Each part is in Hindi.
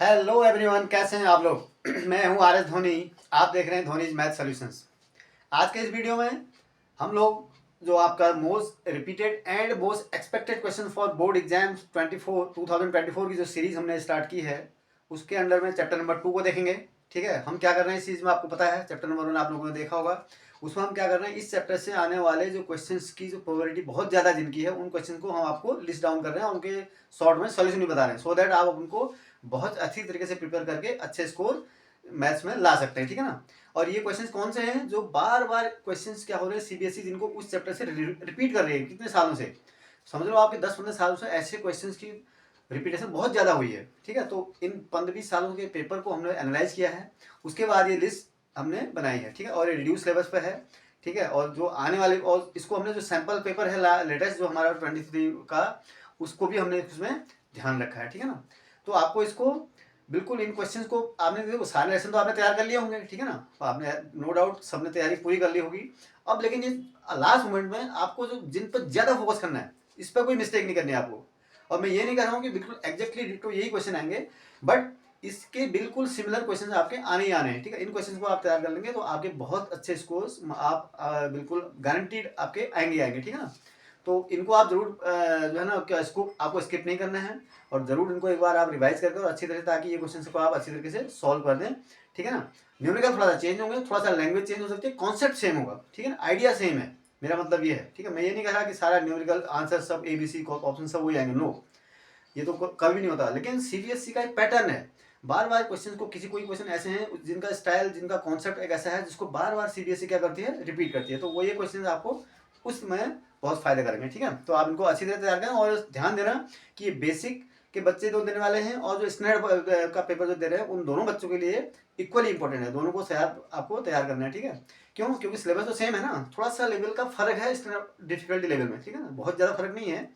हेलो एवरीवन, कैसे हैं आप लोग। मैं हूं आर एस धोनी। आप देख रहे हैं धोनीज मैथ सॉल्यूशंस। आज के इस वीडियो में हम लोग जो आपका most repeated and most expected question for board exams 2024 की जो सीरीज हमने स्टार्ट की है उसके अंडर में चैप्टर नंबर 2 को देखेंगे। ठीक है, हम क्या कर रहे हैं इस सीरीज में आपको पता है। चैप्टर नंबर 1 आप लोगों ने देखा होगा, उसमें हम क्या कर रहे हैं, इस चैप्टर से आने वाले जो क्वेश्चंस की जो प्रोबेबिलिटी बहुत ज़्यादा जिनकी है उन क्वेश्चन को हम आपको लिस्ट डाउन कर रहे हैं, उनके शॉर्ट में सॉल्यूशन भी बता रहे हैं, सो दैट आप उनको बहुत अच्छी तरीके से प्रिपेयर करके अच्छे स्कोर मैथ्स में ला सकते हैं। ठीक है ना। और ये क्वेश्चंस कौन से हैं जो बार बार क्वेश्चंस क्या हो रहे हैं, सीबीएसई जिनको उस चैप्टर से रिपीट कर रही है कितने सालों से, समझ लो आपके 10-15 सालों से ऐसे क्वेश्चंस की रिपीटेशन बहुत ज़्यादा हुई है। ठीक है, तो इन 15-20 सालों के पेपर को हमने एनालाइज किया है, उसके बाद ये लिस्ट हमने बनाई है। ठीक है, और ये रिड्यूस सिलेबस पे है। ठीक है, और जो आने वाले, और इसको हमने जो सैम्पल पेपर है लेटेस्ट जो हमारा 23 का, उसको भी हमने उसमें ध्यान रखा है। ठीक है ना। तो आपको इसको बिल्कुल इन क्वेश्चंस को आपने देखो सारे लेसन तो आपने तैयार कर लिए होंगे। ठीक है ना, तो आपने नो डाउट सबने तैयारी पूरी कर ली होगी। अब लेकिन ये लास्ट मोमेंट में आपको जो जिन पर ज़्यादा फोकस करना है, इस पर कोई मिस्टेक नहीं करनी है आपको। और मैं ये नहीं कह रहा हूँ कि बिल्कुल एग्जैक्टली डिटो यही क्वेश्चन आएंगे, बट इसके बिल्कुल सिमिलर क्वेश्चन आपके आने ही आने हैं। ठीक है, इन क्वेश्चन को आप तैयार कर लेंगे तो आपके बहुत अच्छे स्कोर्स आप बिल्कुल गारंटीड आपके आएंगे। ठीक है ना। तो इनको आप जरूर जो है ना क्या इसको आपको स्किप नहीं करना है, और जरूर इनको एक बार आप रिवाइज करके और अच्छी तरह से, ताकि ये क्वेश्चन को आप अच्छी तरीके से सॉल्व कर दें। ठीक है ना। न्यूमेरिकल थोड़ा सा चेंज होंगे, थोड़ा सा लैंग्वेज चेंज हो सकती है, कॉन्सेप्ट सेम होगा। ठीक है ना, आइडिया सेम है, मेरा मतलब ये है। ठीक है, मैं ये नहीं कह रहा कि सारा न्यूमेरिकल आंसर सब ABC ऑप्शन सब वही आएंगे, नो, ये तो कभी नहीं होता। लेकिन सीबीएसई का एक पैटर्न है, बार बार क्वेश्चन को कोई क्वेश्चन ऐसे हैं जिनका स्टाइल, जिनका कॉन्सेप्ट एक ऐसा है जिसको बार बार सीबीएसई क्या करती है, रिपीट करती है। तो वो ये क्वेश्चन आपको उसमें बहुत फायदा करेंगे। ठीक है, तो आप इनको अच्छी तरह तैयार करें, और ध्यान देना कि ये बेसिक के बच्चे जो देने वाले हैं और जो स्टैंडर्ड का पेपर जो दे रहे हैं उन दोनों बच्चों के लिए इक्वली इंपॉर्टेंट है। दोनों को आपको तैयार करना है। ठीक है, क्यों? क्योंकि सिलेबस तो सेम है ना, थोड़ा सा लेवल का फर्क है डिफिकल्टी लेवल में। ठीक है ना, बहुत ज़्यादा फर्क नहीं है।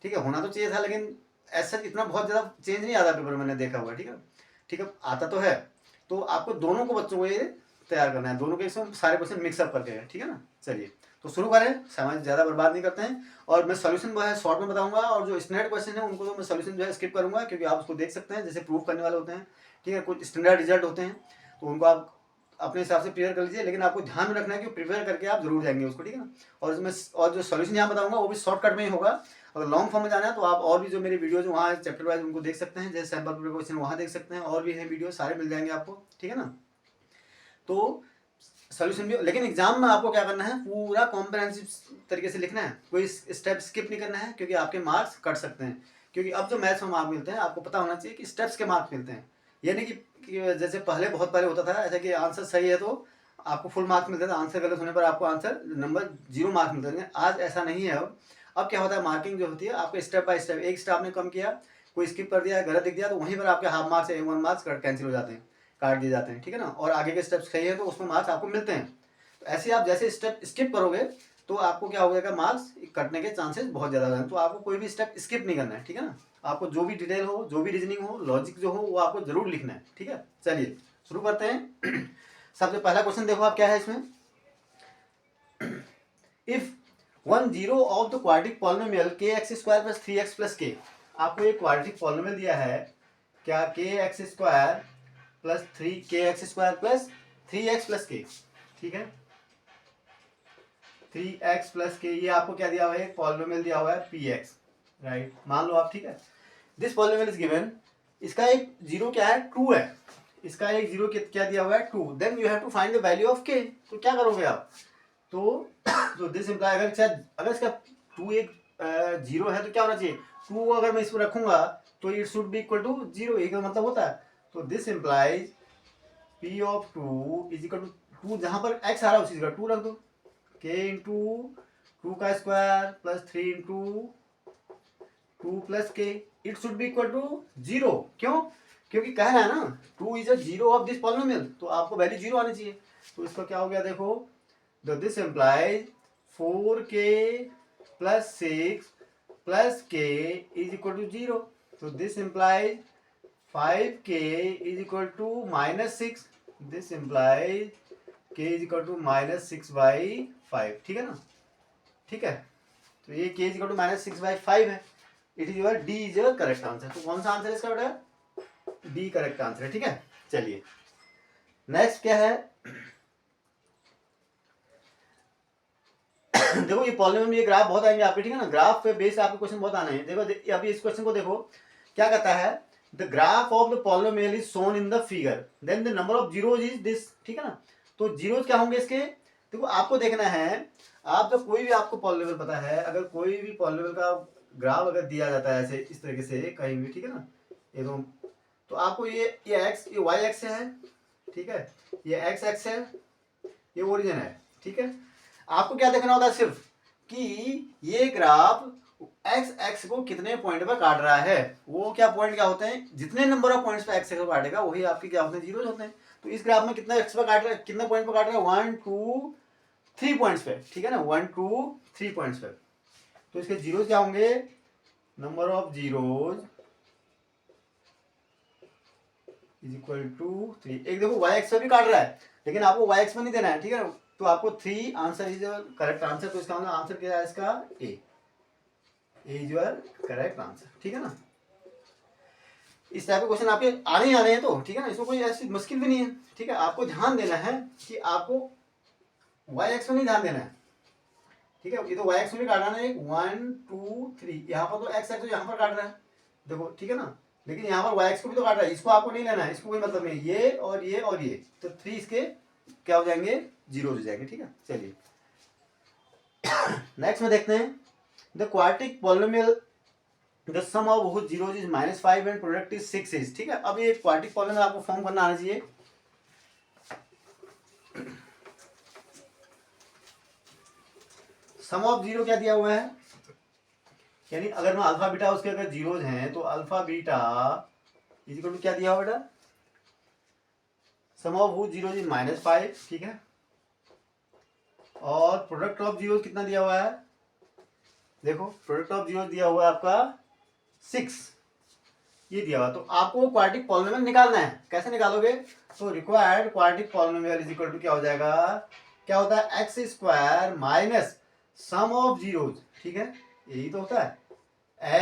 ठीक है, होना तो चाहिए था, लेकिन ऐसा इतना बहुत ज़्यादा चेंज नहीं आता पेपर, मैंने देखा हुआ। ठीक है, ठीक है, आता तो है। तो आपको दोनों को बच्चों को ये तैयार करना है, दोनों के इसमें सारे क्वेश्चन मिक्सअप करके है। ठीक है ना। चलिए तो शुरू करें, समय ज़्यादा बर्बाद नहीं करते हैं, और मैं सोल्यूशन जो है शॉर्ट में बताऊंगा, और जो स्टैंडर्ड क्वेश्चन है उनको तो मैं सोल्यूशन जो है स्किप करूंगा, क्योंकि आप उसको देख सकते हैं जैसे प्रूफ करने वाले होते हैं। ठीक है, कुछ स्टैंडर्ड रिजल्ट होते हैं तो उनको आप अपने हिसाब से प्रिपेयर कर लीजिए, लेकिन आपको ध्यान में रखना है कि प्रिपेयर करके आप जरूर जाएंगे उसको। ठीक है ना। और जो सोल्यूशन यहाँ बताऊंगा वो भी शॉर्टकट में ही होगा। अगर लॉन्ग फॉर्म में जाना है तो आप और भी जो मेरी वीडियोज वहाँ चैप्टर वाइज उनको देख सकते हैं, जैसे सैम्पल क्वेश्चन वहाँ देख सकते हैं, और भी है वीडियो, सारे मिल जाएंगे आपको। ठीक है ना। तो सोल्यूशन भी, लेकिन एग्जाम में आपको क्या करना है, पूरा कॉम्प्रहेंसिव तरीके से लिखना है, कोई स्टेप स्किप नहीं करना है, क्योंकि आपके मार्क्स कट सकते हैं। क्योंकि अब जो मैथ्स में मार्क मिलते हैं आपको पता होना चाहिए कि स्टेप्स के मार्क्स मिलते हैं, ये नहीं कि जैसे बहुत पहले होता था ऐसा कि आंसर सही है तो आपको फुल मार्क्स मिलते थे, आंसर गलत होने पर आपको आंसर नंबर 0 मार्क्स मिलते थे। आज ऐसा नहीं है। अब क्या होता है, मार्किंग जो होती है आपको स्टेप बाय स्टेप, एक स्टेप आपने कम किया, कोई स्किप कर दिया, गलत दिख दिया, तो वहीं पर आपके हाफ मार्क्स या 1 मार्क्स कैंसिल हो जाते हैं, काट दिए जाते हैं। ठीक है ना, और आगे के स्टेप्स सही है तो उसमें मार्क्स आपको मिलते हैं। तो ऐसे आप जैसे स्टेप स्किप करोगे तो आपको क्या हो जाएगा, मार्क्स कटने के चांसेस बहुत ज़्यादा हैं। तो आपको कोई भी स्टेप स्किप नहीं करना है। ठीक है ना, आपको जो भी डिटेल हो, जो भी रीजनिंग हो, लॉजिक जो हो, वो आपको जरूर लिखना है। ठीक है, चलिए शुरू करते हैं। सबसे पहला क्वेश्चन देखो आप क्या है इसमें, if 1 zero of the quadratic polynomial k x square plus 3x plus k, आपको एक क्वाड्रेटिक पॉलिनोमियल दिया है क्या, k x square plus 3 square plus 3x plus k. ठीक है, 3x प्लस के, ये आपको क्या दिया हुआ है, पॉलिनोमियल दिया हुआ है px, राइट, मान लो आप। ठीक है, दिस पॉलिनोमियल इज गिवन, इसका एक जीरो क्या है, 2 है, इसका एक जीरो क्या दिया हुआ है, 2, then you have to find the value of k। तो क्या करोगे आप, तो दिस इम्प्लाई, अगर इसका 2 एक जीरो है तो क्या होना चाहिए, 2 अगर मैं इसमें रखूंगा तो it should be equal to 0, एक मतलब होता है। तो this implies p of 2 is equal to 2, जहां पर x आ रहा है उसी जगह 2 रख दो, k इंटू 2 का square plus 3 into 2 plus k, it should be equal to 0। क्यों? क्योंकि कह रहा है ना 2 is a zero of this polynomial, तो आपको वैल्यू 0 आनी चाहिए। तो इसका क्या हो गया देखो, this implies 4k plus 6 plus k is equal to 0। तो this implies 5k is equal to -6, this implies k is equal to -6/5। ठीक है ना। ठीक है, तो ये k इज इक्वल टू -6/5 है। It is your D is your correct answer. तो कौन सा आंसर इसका बेटा, बी करेक्ट आंसर है। ठीक है, चलिए नेक्स्ट क्या है। देखो ये पॉलिनोमियल में ये ग्राफ बहुत आएंगे आपके, ठीक है ना, ग्राफ पे बेस आपके क्वेश्चन बहुत आने हैं। देखो अभी इस क्वेश्चन को देखो क्या कहता है, the graph of the polynomial is shown in the figure, then the number of zeros is this. ठीक है ना, तो जीरोज क्या होंगे इसके, देखो आपको देखना है, आप जब कोई भी आपको पॉलिनोमियल पता है, अगर कोई भी पॉलिनोमियल का ग्राफ अगर दिया जाता है ऐसे इस तरीके से कहीं भी, ठीक है ना, ये तो आपको ये एक्स, ये वाई एक्स है, ठीक है, ये एक्स एक्स है, ये ओरिजिन है। ठीक है, आपको क्या देखना होता है सिर्फ कि ये ग्राफ एक्स एक्स को कितने पॉइंट पर काट रहा है, वो क्या पॉइंट क्या होते हैं, जितने नंबर ऑफ पॉइंट्स पे एक्स एक्स को काटेगा वही आपके क्या होते हैं, जीरोज होते हैं। तो इस ग्राफ में कितना एक्स पर काट रहा है, कितने पॉइंट पर काट रहा है, 1 2 3 पॉइंट्स पे, ठीक है ना, 1 2 3 पॉइंट्स पे। तो इसके जीरोज क्या होंगे, number of zeros is equal to 3। एक देखो वाई एक्स पे भी काट रहा है, लेकिन आपको वाई एक्स पे नहीं देना है, ठीक है, तो आपको 3 आंसर इज करेक्ट आंसर। तो इसका आंसर क्या है, इसका ए इज योर करेक्ट आंसर। ठीक है ना, इस टाइप के क्वेश्चन आपके आने ही आने हैं, तो ठीक है ना, इसमें कोई ऐसी मुश्किल भी नहीं है। ठीक है, आपको ध्यान देना है कि आपको वाई एक्स में नहीं ध्यान देना है। ठीक है, ये तो वाई एक्स में भी काटना है, 1 2 3, यहाँ पर तो एक्स एक्स यहाँ पर काट रहा है, देखो, ठीक है ना, लेकिन यहाँ पर वाई एक्स को भी तो काट रहा है, इसको आपको नहीं लेना है, इसको कोई मतलब नहीं, ये और ये और ये, तो 3 इसके क्या हो जाएंगे, जीरो हो जाएंगे। ठीक है, चलिए नेक्स्ट में देखते हैं, the quadratic polynomial the sum of whose zeros is -5 and product is 6 is। ठीक है, अब ये क्वाड्रेटिक पॉलिनोमियल आपको फॉर्म करना आना चाहिए। सम ऑफ जीरो क्या दिया हुआ है, यानी अगर मैं अल्फा बीटा उसके अगर जीरोज हैं तो alpha beta is equal to क्या दिया हुआ बेटा, sum of whose zeros is -5, ठीक है, और प्रोडक्ट ऑफ जीरो कितना दिया हुआ है, देखो प्रोडक्ट ऑफ जीरो दिया हुआ है आपका 6, ये दिया हुआ। तो आपको क्वाड्रेटिक पॉलिनोमियल निकालना है, कैसे निकालोगे, तो required quadratic polynomial is equal to क्या हो जाएगा, क्या होता है, x square minus sum of zeros, ठीक है, यही तो होता है,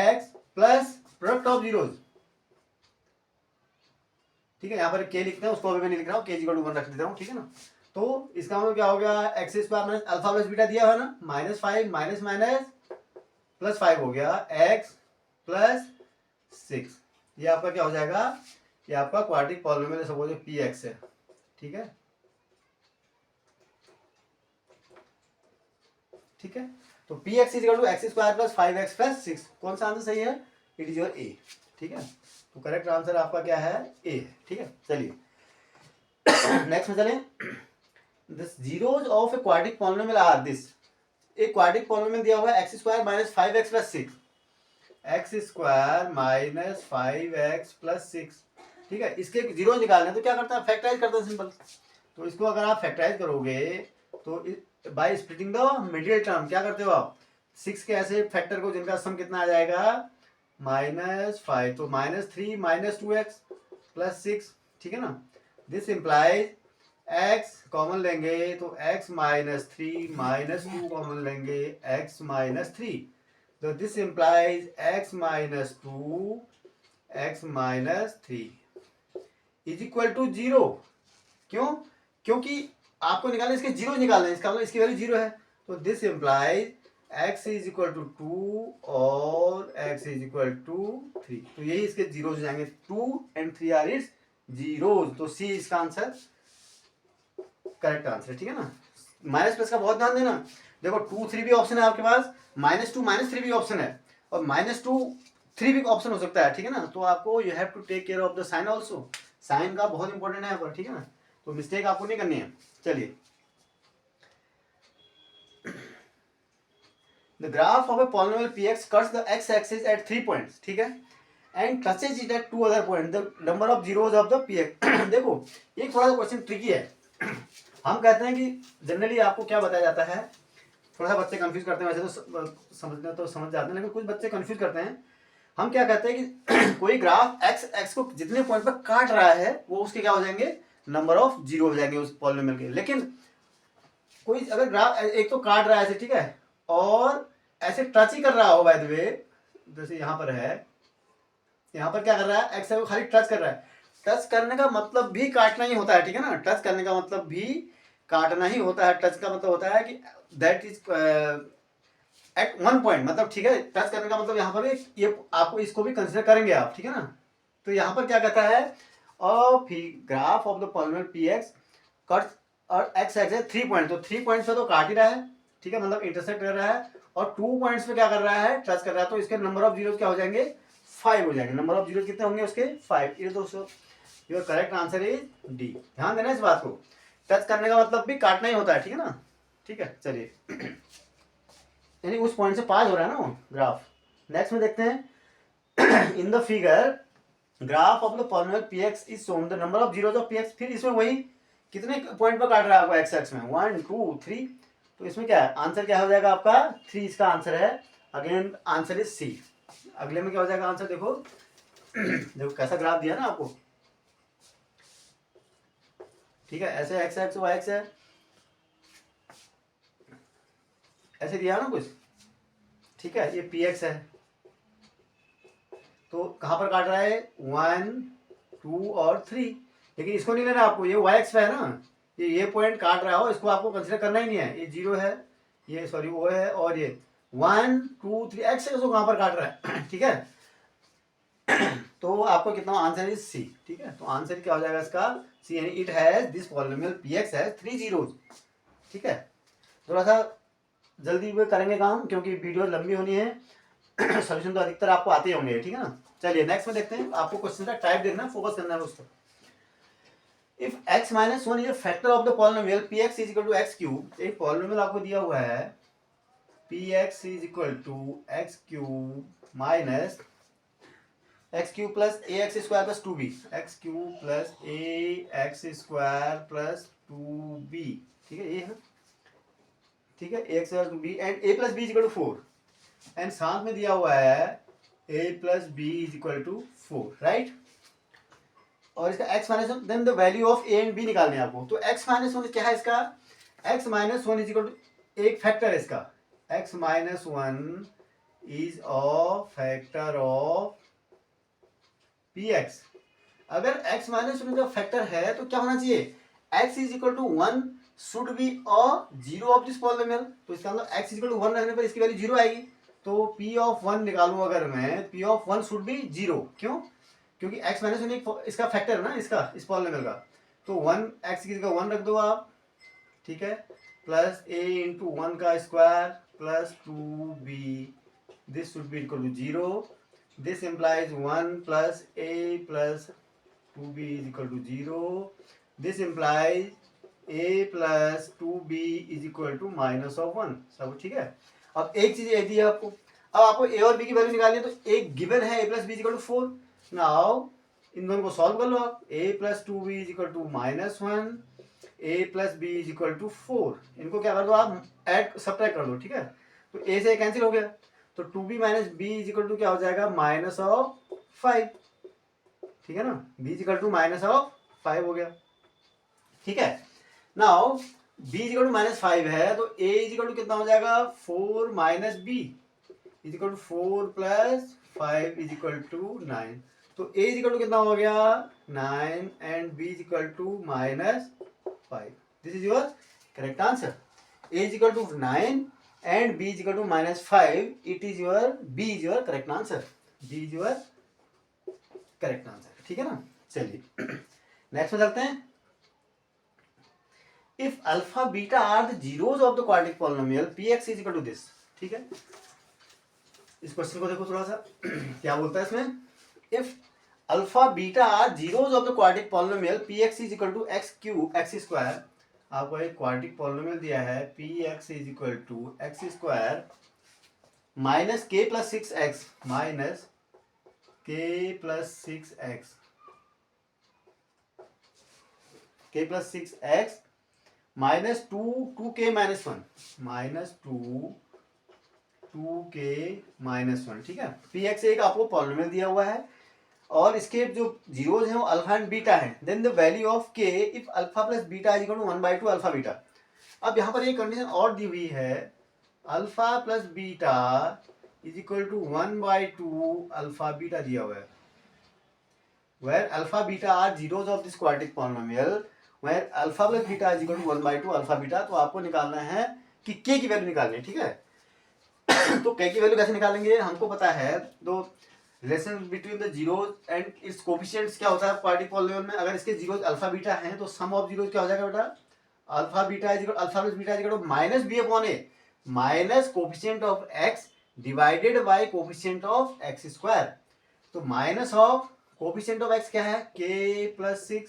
x plus product of zeros. ठीक है, यहाँ पर के लिखते हैं, उसको अभी मैं नहीं लिख रहा हूँ, के इज इक्वल टू 1 रख देता हूँ, ठीक है ना। तो इसका मतलब क्या हो गया, x square minus alpha plus beta दिया हुआ है ना, -5 माइनस माइनस प्लस 5 हो गया, एक्स प्लस 6, ये आपका क्या हो जाएगा, ये आपका quadratic polynomial suppose p x है। ठीक है, ठीक है, तो p x is equal to x square plus 5x plus 6, कौन सा आंसर सही है, इट इज योर ए। ठीक है, तो करेक्ट आंसर आपका क्या है, ए। ठीक है, चलिए नेक्स्ट में चलें, this zeros of a quadratic polynomial are this, एक क्वाड्रेटिक पॉलिनोमियल दिया हुआ है x square minus 5x plus 6, x square minus 5x plus 6। ठीक है, इसके जीरो निकालने तो क्या करता है, फैक्टराइज करता है, सिंपल। तो इसको अगर आप फैक्टराइज करोगे तो by splitting the middle term क्या करते हो आप, 6 के ऐसे फैक्टर को जिनका सम कितना आ जाएगा, -5, तो -3 माइनस 2x प्लस 6। ठीक है ना, दिस इम्प्लाइज x कॉमन लेंगे तो x -3 -2 कॉमन लेंगे, x -3, तो this implies x -2 x -3 is equal to 0। क्यों, क्योंकि आपको निकालना, इसके जीरो निकालना है, इसका मतलब इसकी वैल्यू 0 है, तो this implies x is equal to 2 और x इज इक्वल टू 3, तो यही इसके जीरो हो जाएंगे, 2 and 3 आर इट्स जीरोज, तो सी इसका आंसर करेक्ट आंसर है। ठीक है ना, माइनस प्लस का बहुत ध्यान देना, देखो 2 3 भी ऑप्शन है आपके पास, -2 -3 भी ऑप्शन है, और -2 3 भी ऑप्शन हो सकता है। ठीक है ना, तो आपको you have to take care of the sign also, sign का बहुत इंपॉर्टेंट है यहाँ पर। ठीक है ना, तो मिस्टेक आपको नहीं करनी है। चलिए, the graph of a polynomial px cuts the x axis at 3 points, ठीक है, and touches it at 2 other points, the number of zeros of the px। देखो ये थोड़ा सा क्वेश्चन ट्रिकी है। हम कहते हैं कि जनरली आपको क्या बताया जाता है, थोड़ा सा बच्चे कंफ्यूज करते हैं, वैसे तो समझना तो समझ जाते हैं, लेकिन कुछ बच्चे कंफ्यूज करते हैं। हम क्या कहते हैं कि कोई ग्राफ एक्स एक्स को जितने पॉइंट पर काट रहा है वो उसके क्या हो जाएंगे, नंबर ऑफ जीरो हो जाएंगे उस पॉलिनोमियल के। लेकिन कोई अगर ग्राफ एक तो काट रहा है ऐसे, ठीक है, और ऐसे टच ही कर रहा हो, बाय द वे, जैसे यहाँ पर है, यहाँ पर क्या कर रहा है, एक्स को खाली टच कर रहा है, टच करने का मतलब भी काटना ही होता है, ठीक है ना। टच करने का मतलब भी काटना ही होता है। टच का मतलब होता है कि that is at one point, मतलब ठीक है। टच करने का मतलब यहाँ पर ये आपको इसको भी कंसिडर करेंगे आप, ठीक है ना। तो यहाँ पर क्या कहता है, graph of the polynomial p x cut और एक्स एक्स है 3 पॉइंट, तो 3 पॉइंट पे तो काट ही रहा है, ठीक है, मतलब इंटरसेक्ट कर रहा है। और 2 पॉइंट्स पे क्या कर रहा है, टच कर रहा है। तो इसके नंबर ऑफ जीरोज क्या हो जाएंगे, 5 हो जाएंगे। नंबर ऑफ जीरोज कितने होंगे उसके, 5। ये दोस्तों your correct answer is D. ध्यान देना इस बात को, टच करने का मतलब भी काटना ही होता है, ठीक है ना। ठीक है, चलिए यानी उस पॉइंट से पास हो रहा है ना वो ग्राफ। नेक्स्ट में देखते हैं इन the figure graph of the polynomial p x is shown the number of zeros of P x. फिर इसमें वही कितने पॉइंट पर काट रहा है आपको एक्स एक्स में, 1 2 3। तो इसमें क्या है, आंसर क्या हो जाएगा आपका 3, इसका आंसर है। Again answer is C. अगले में क्या हो जाएगा आंसर, देखो देखो कैसा ग्राफ दिया ना आपको, ठीक है। ऐसे एक्स एक्स वाई एक्स है, ऐसे दिया ना कुछ, ठीक है। ये पी एक्स है, तो कहाँ पर काट रहा है, 1 2 और 3। लेकिन इसको नहीं लेना आपको, ये वाई एक्स पे है ना, ये पॉइंट काट रहा हो, इसको आपको कंसिडर करना ही नहीं है। ये 0 है, ये सॉरी वो है, और ये 1 2 3 एक्स है, इसको कहाँ पर काट रहा है ठीक है। तो आपको कितना आंसर इज सी, ठीक है। तो आंसर क्या हो जाएगा इसका, सी, यानी it has this polynomial p x has 3 zeros, ठीक है। थोड़ा सा जल्दी में करेंगे काम, क्योंकि वीडियो लंबी होनी है। सोल्यूशन तो अधिकतर आपको आते होंगे, ठीक है ना। चलिए नेक्स्ट में देखते हैं। आपको क्वेश्चन का टाइप देखना, फोकस करना है उसको। If x minus 1 is a factor of the polynomial px is equal to x cube. एक पॉलिनोमियल आपको दिया हुआ है px is equal to x cube minus x cube plus a x square plus 2b, x cube plus a x square plus 2b, ठीक है, ये है, ठीक है। A x plus 2b and a plus b is equal to 4, and साथ में दिया हुआ है a plus b is equal to 4, right. और इसका x minus one, then the value of a and b निकालने हैं आपको। तो x माइनस वन क्या है इसका, x minus one is equal to, एक फैक्टर है इसका, x minus one is a factor of px। अगर x माइनस वन का फैक्टर है तो क्या होना चाहिए, x is equal to 1 should be a zero of this polynomial. तो इसका मतलब x इज इक्वल टू 1 रखने पर इसकी वैल्यू 0 आएगी। तो p ऑफ 1 निकालूं अगर मैं, p ऑफ 1 शुड बी 0, क्यों, क्योंकि x माइनस वन इसका फैक्टर है ना, इसका इस पॉलिनोमियल का। तो 1 x की जगह 1 रख दो आप, ठीक है, प्लस a इंटू 1 का square plus 2b, this should be equal to 0। This implies 1 plus a plus 2b is equal to 0। This implies a plus 2b is equal to minus of 1। सब ठीक है। अब एक चीज ये दी है आपको, अब आपको a और b की वैल्यू निकालनी है। तो एक गिवन है a plus b is equal to 4। Now इन दोनों को सॉल्व कर लो आप, a plus 2b is equal to minus 1, a plus b is equal to 4। इनको क्या कर दो आप, ऐड सब्ट्रैक्ट कर दो, ठीक है। तो a से कैंसिल हो गया, तो 2b minus b is equal to क्या हो जाएगा, माइनस ऑफ 5, ठीक है ना। b is equal to minus of 5 हो गया, ठीक है। Now b is equal to minus 5 है, तो a इज इक्वल टू कितना हो जाएगा, 4 minus b is equal to 4 plus 5 is equal to 9। तो a इज इक्वल टू कितना हो गया, 9 and b is equal to minus 5। This is your correct answer. a is equal to 9 and b is equal to minus 5, it is your b is your correct answer. b is your correct answer, ठीक है ना। चलिए नेक्स्ट में चलते हैं। If alpha beta are the zeros of the quadratic polynomial px is equal to this, ठीक है। इस क्वेश्चन को देखो थोड़ा सा क्या बोलता है इसमें, if alpha beta are zeros of the quadratic polynomial px is equal to x cube x square. आपको एक क्वाड्रेटिक पॉलिनोमियल दिया है px is equal to x square minus k plus 6x minus k plus 6x, k plus 6x minus 2k minus 1 minus 2k minus 1, ठीक है। px एक आपको पॉलिनोमियल दिया हुआ है और इसके जो जीरोज हैं वो अल्फा एंड बीटा है। Then the value of k if alpha plus beta is equal to 1/2 alpha beta. अब यहाँ पर एक कंडीशन और दी हुई है, alpha plus beta is equal to 1/2 alpha beta दिया हुआ है। where alpha beta are zeros of this quadratic polynomial, where alpha plus beta is equal to 1/2 alpha beta। तो आपको निकालना है कि k की वैल्यू निकालनी है, ठीक है। तो k की वैल्यू कैसे निकालेंगे, हमको पता है तो relation between the zeros and it's coefficients क्या होता है क्वाड्रेटिक पॉलीनोमियल में। अगर इसके जीरोज अल्फा बीटा हैं तो सम ऑफ जीरोज क्या हो जाएगा बेटा, alpha beta is equal alpha plus beta is equal minus b upon a minus coefficient of x divided by coefficient of x square. तो minus of coefficient of x क्या है, के प्लस 6,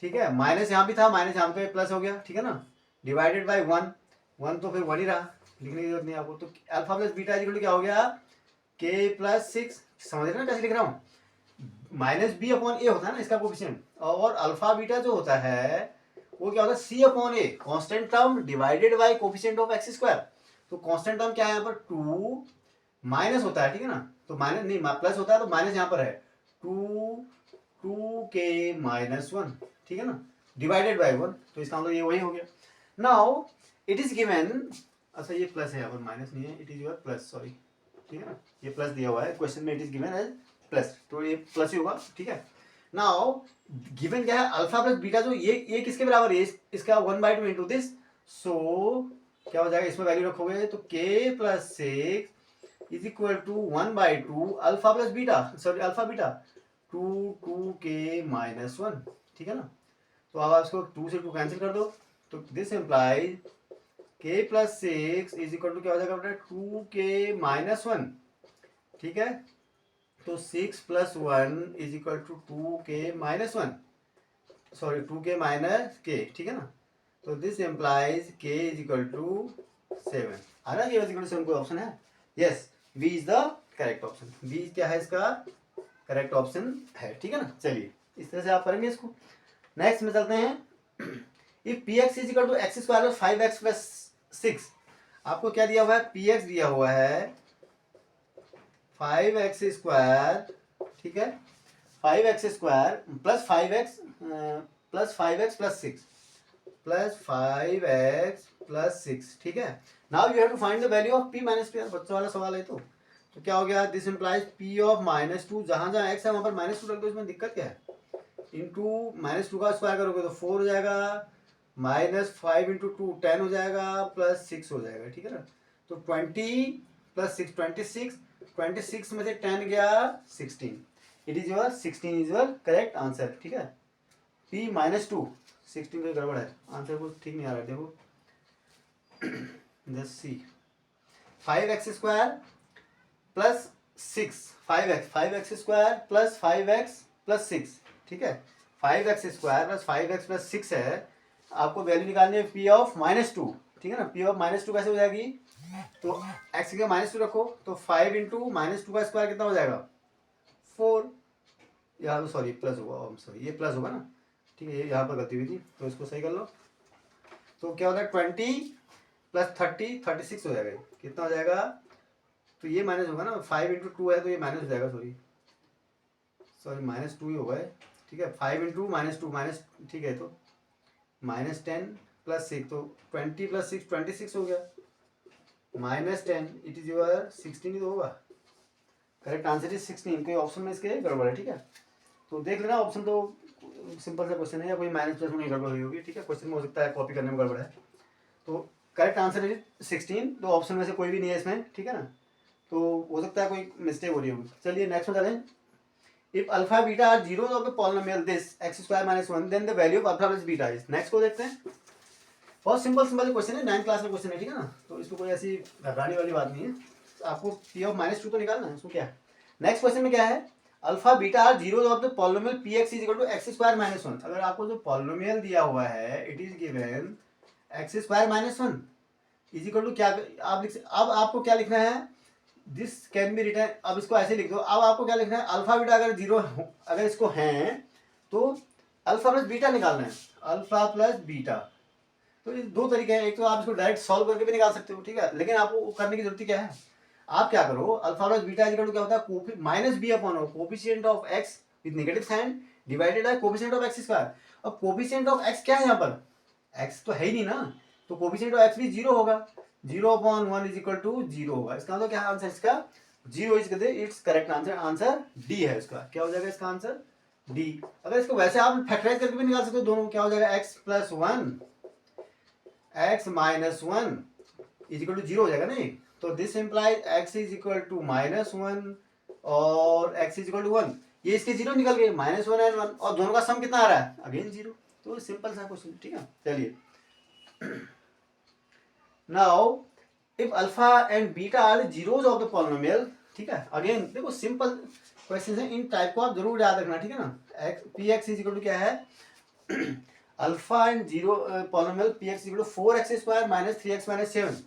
ठीक है। माइनस यहाँ भी था, माइनस यहाँ पे प्लस हो गया, ठीक है ना। डिवाइडेड बाय 1 तो फिर 1 ही रहा, लिखने की जरूरत नहीं आपको। तो alpha plus beta is equal क्या हो गया, के प्लस 6। समझ रहे ना कैसे लिख रहा हूँ, माइनस बी अपॉन ए होता है ना इसका कोफिशिएंट, और अल्फा बीटा जो होता है वो क्या होता है, c upon a constant term divided by coefficient of x square. तो कांस्टेंट टर्म क्या है यहाँ पर, 2 माइनस होता है, ठीक है ना। तो माइनस नहीं प्लस होता है, तो माइनस यहाँ पर है 2k माइनस 1, ठीक है ना, डिवाइडेड बाय 1। तो इसका मतलब ये वही हो गया। नाउ इट इज गिवन, अच्छा ये प्लस है यहाँ पर, माइनस नहीं है, it is your plus, sorry, ठीक है ना। ये प्लस दिया हुआ है क्वेश्चन में, it is given as plus, तो ये प्लस ही होगा, ठीक है। नाउ गिवन क्या है, अल्फा प्लस बीटा जो ये किसके बराबर है, इसका 1/2 इंटू दिस। सो क्या हो जाएगा, इसमें वैल्यू रखोगे तो k plus 6 is equal to 1/2 alpha plus beta, sorry alpha beta 2k minus 1, ठीक है ना। तो अब आप इसको 2 से 2 कैंसिल कर दो, तो this implies k plus 6 is equal to क्या हो जाएगा बेटा, 2k माइनस 1, ठीक है। तो 6 plus 1 is equal to 2k minus 1, sorry 2k minus k, ठीक है ना। तो this implies k is equal to 7। आ रहा है k इज इक्वल टू 7, कोई ऑप्शन है, yes, v is the correct option. v क्या है इसका करेक्ट ऑप्शन है, ठीक है ना। चलिए इस तरह से आप करेंगे इसको। नेक्स्ट में चलते हैं, if px is equal to x square plus 5x plus 6। आपको क्या दिया हुआ है, px दिया हुआ है 5x स्क्वायर, ठीक है, 5x square plus 5x plus 5x plus 6 plus 5x plus 6, ठीक है। Now you have to find the value of p minus p, बच्चों वाला सवाल है। तो क्या हो गया, दिस इम्प्लाइज p ऑफ -2, जहां जहां x है वहां पर -2 रख दो, इसमें दिक्कत क्या है, इंटू -2 का स्क्वायर करोगे तो 4 हो जाएगा, -5 इंटू 2 10 हो जाएगा, प्लस 6 हो जाएगा, ठीक है ना। तो 20 प्लस 6 26, 26 में से 10 गया 16, it is your 16 is your correct answer, ठीक है। p -2 16 का गड़बड़ है, आंसर कुछ ठीक नहीं आ रहा है, देखो just see 5x square plus 6 5x square plus 5x plus 6, ठीक है। 5x square plus 5x plus 6 है, आपको वैल्यू निकालनी है p ऑफ -2, ठीक है ना। p ऑफ -2 कैसे हो जाएगी, तो x के -2 रखो, तो 5 इंटू -2 का स्क्वायर कितना हो जाएगा 4, यहाँ सॉरी प्लस होगा, सॉरी ये प्लस होगा ना, ठीक है, ये यहाँ पर गलती हुई थी, तो इसको सही कर लो। तो क्या होता है 20 प्लस 30 36 हो जाएगा, कितना हो जाएगा, तो ये माइनस होगा ना, 5 इंटू 2 है तो ये माइनस हो जाएगा, सॉरी -2 ही होगा, ठीक है। 5 इंटू -2 माइनस, ठीक है, तो -10 प्लस 6, तो 20 प्लस 6 26 हो गया, -10 इट इज योर 16 ही तो होगा, करेक्ट आंसर इज 16। कोई ऑप्शन में इसके गड़बड़ है, ठीक है। तो देख लेना ऑप्शन, तो सिंपल सा क्वेश्चन है, या कोई माइनस प्लस में नहीं गड़बड़ हुई होगी, ठीक है। क्वेश्चन में हो सकता है कॉपी करने में गड़बड़ है, तो करेक्ट आंसर इज 16। तो ऑप्शन में से कोई भी नहीं है इसमें, ठीक है ना, तो हो सकता है कोई मिस्टेक हो रही होगी। चलिए नेक्स्ट बता दें, if alpha beta are zeros of the polynomial this x square minus 1 then the value of alpha plus beta is. Next को देखते हैं, बहुत सिंपल क्वेश्चन है, 9th क्लास में क्वेश्चन है, ठीक है ना। तो इसमें कोई ऐसी घबराने वाली बात नहीं है, आपको p ऑफ -2 तो निकालना है, इसमें क्या है। नेक्स्ट क्वेश्चन में क्या है, alpha beta are zeros of the polynomial px is equal to x square minus 1। अगर आपको जो पॉलिनोमियल दिया हुआ है it is given x square minus 1 is equal to क्या, आप अब आपको क्या लिखना है, दिस कैन बी रिटर्न, अब इसको ऐसे लिख दो। अब आपको क्या लिखना है, अल्फा बीटा अगर जीरो अगर इसको हैं तो अल्फा प्लस बीटा निकालना है, अल्फा प्लस बीटा। तो ये दो तरीके हैं, एक तो आप इसको डायरेक्ट सॉल्व करके भी निकाल सकते हो, ठीक है, लेकिन आपको करने की जरूरत क्या है, आप क्या करो, alpha plus beta equal to क्या होता है, minus b upon coefficient of x with negative sign divided by coefficient of x square. अब कोफिशिएंट ऑफ एक्स क्या है यहाँ पर, एक्स तो है ही नहीं ना, तो कोफिशिएंट ऑफ एक्स भी 0 होगा, 0/1 इज इक्वल टू 0 होगा। इसका मतलब क्या आंसर इसका 0 is it's correct answer, answer D है इसका। क्या हो जाएगा इसका आंसर डी। अगर इसको वैसे आप फैक्टराइज करके भी निकाल सकते हो दोनों, क्या हो जाएगा x plus one x minus one is equal to zero हो जाएगा नहीं। तो this implies x is equal to minus one और x is equal to one, ये इसके जीरो निकल गए, माइनस वन एंड वन, और दोनों का सम कितना आ रहा है, अगेन जीरो। तो सिंपल सा क्वेश्चन, ठीक है। चलिए now if alpha and beta are zeros of the polynomial, ठीक है। अगेन देखो सिंपल क्वेश्चन है, इन टाइप को आप जरूर याद रखना, ठीक है ना। P x is equal to क्या है, alpha and zero polynomial p x equal to 4x square minus 3x minus 7,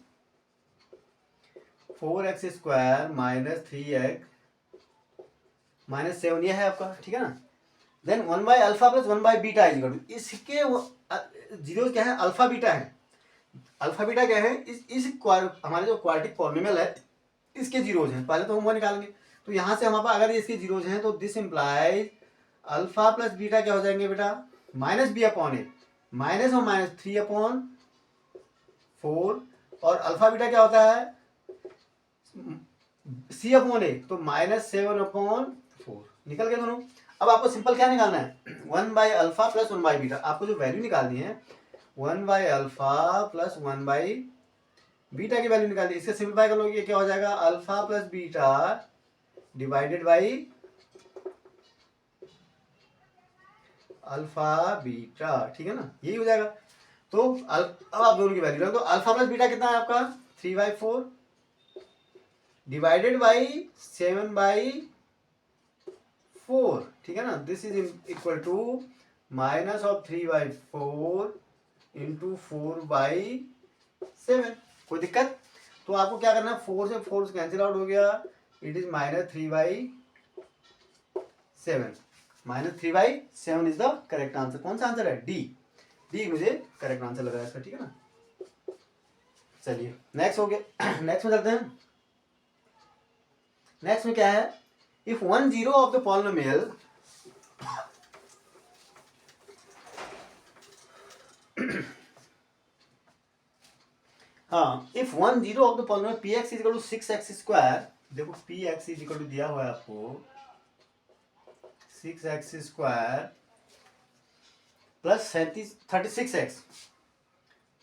4x square minus 3x minus 7 ये है आपका, ठीक है ना। Then 1 by alpha plus 1 by beta is equal to, इसके जीरो क्या है, अल्फा बीटा है। अल्फा बीटा क्या है, इस हमारे जो क्वाड्रेटिक पॉलिनोमियल है इसके जीरोज हैं, पहले तो हम वो निकालेंगे। तो यहाँ से हम अगर इसके जीरोज हैं तो this implies alpha plus beta क्या हो जाएंगे बेटा, minus b upon a, minus और माइनस 3 अपॉन 4, और अल्फा बीटा क्या होता है सी अपॉन ए, तो माइनस 7 अपॉन 4, निकल गए दोनों। अब आपको सिंपल क्या निकालना है, 1 by alpha plus 1 by beta, आपको जो वैल्यू निकालनी है 1 by alpha plus 1 by beta की वैल्यू निकालनी है। इससे सिंप्लीफाई कर लोगे क्या हो जाएगा, alpha plus beta divided by alpha beta, ठीक है ना, यही हो जाएगा। तो अब आप दोनों की वैल्यू रख दो, अल्फा प्लस बीटा कितना है आपका 3/4 डिवाइडेड बाई 7/4, ठीक है ना। This is equal to minus of 3/4 into 4/7, कोई दिक्कत। तो आपको क्या करना है, 4 से 4 कैंसिल आउट हो गया, it is minus 3/7, minus 3/7 is the correct answer. कौन सा आंसर है, डी, डी मुझे करेक्ट आंसर लग रहा है इसका, ठीक है ना। चलिए नेक्स्ट हो गया, नेक्स्ट में चलते हैं। नेक्स्ट में क्या है, if 1 zero of the polynomial हाँ, if 1 zero of the polynomial p x is equal to 6x square, देखो p x is equal to दिया हुआ है आपको 6x square plus 36x